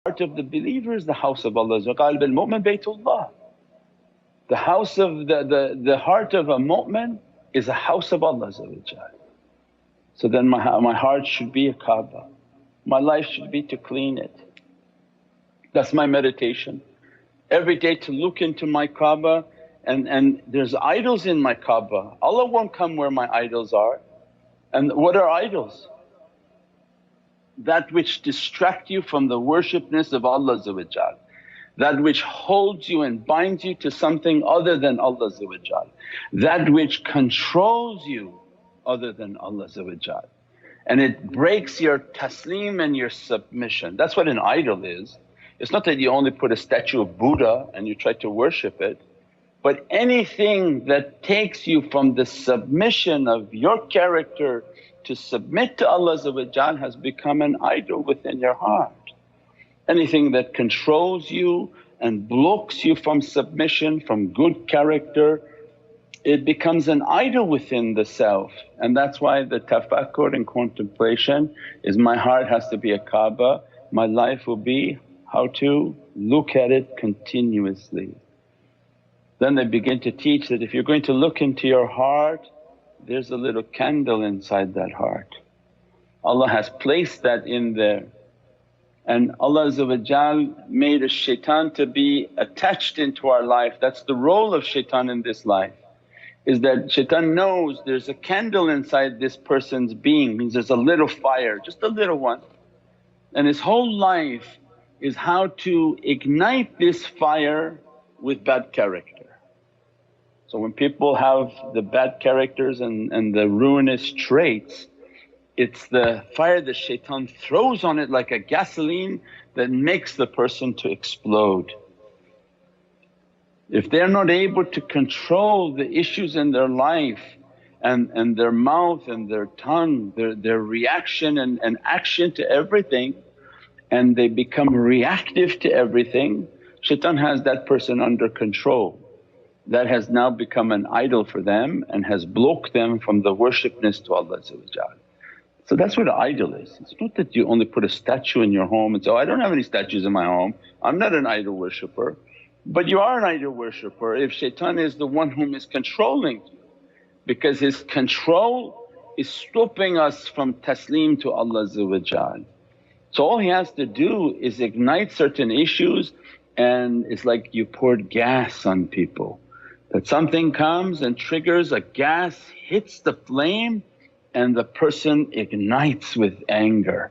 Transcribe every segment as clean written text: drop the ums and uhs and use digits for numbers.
heart of the believer is the house of Allah. Qalb al-mu'min baytullah. The house of the heart of a mu'min is a house of Allah. So then my heart should be a Kaaba, my life should be to clean it. That's my meditation. Every day to look into my Kaaba, and there's idols in my Kaaba. Allah won't come where my idols are. And what are idols? That which distract you from the worshipness of Allah, that which holds you and binds you to something other than Allah, that which controls you other than Allah, and it breaks your taslim and your submission. That's what an idol is. It's not that you only put a statue of Buddha and you try to worship it, but anything that takes you from the submission of your character to submit to Allah has become an idol within your heart. Anything that controls you and blocks you from submission, from good character, it becomes an idol within the self. And that's why the tafakkur and contemplation is, my heart has to be a Kaaba, my life will be how to look at it continuously. Then they begin to teach that if you're going to look into your heart, there's a little candle inside that heart. Allah has placed that in there, and Allah made a shaitan to be attached into our life. That's the role of shaitan in this life, is that shaitan knows there's a candle inside this person's being, means there's a little fire, just a little one, and his whole life is how to ignite this fire with bad character. So when people have the bad characters and the ruinous traits, it's the fire that shaitan throws on it like a gasoline that makes the person to explode. If they're not able to control the issues in their life and their mouth and their tongue, their reaction and action to everything, and they become reactive to everything, shaitan has that person under control. That has now become an idol for them and has blocked them from the worshipness to Allah. So that's what an idol is. It's not that you only put a statue in your home and say, oh, I don't have any statues in my home, I'm not an idol worshipper. But you are an idol worshipper if shaitan is the one whom is controlling you, because his control is stopping us from taslim to Allah. So all he has to do is ignite certain issues, and it's like you poured gas on people. That something comes and triggers, a gas hits the flame and the person ignites with anger.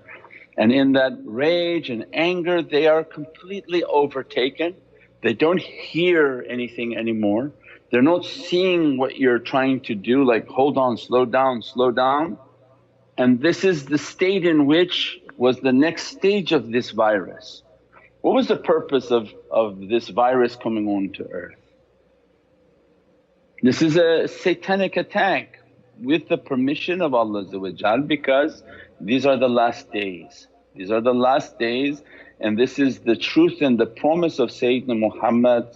And in that rage and anger they are completely overtaken, they don't hear anything anymore, they're not seeing what you're trying to do, like, hold on, slow down, slow down. And this is the state in which was the next stage of this virus. What was the purpose of this virus coming on to earth? This is a satanic attack with the permission of Allah, because these are the last days. These are the last days, and this is the truth and the promise of Sayyidina Muhammad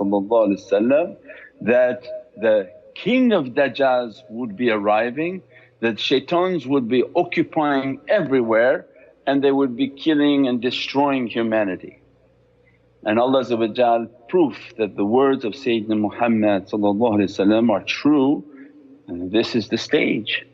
that the king of Dajjals would be arriving, that shaitans would be occupying everywhere and they would be killing and destroying humanity. And Allah proof that the words of Sayyidina Muhammad are true, and this is the stage.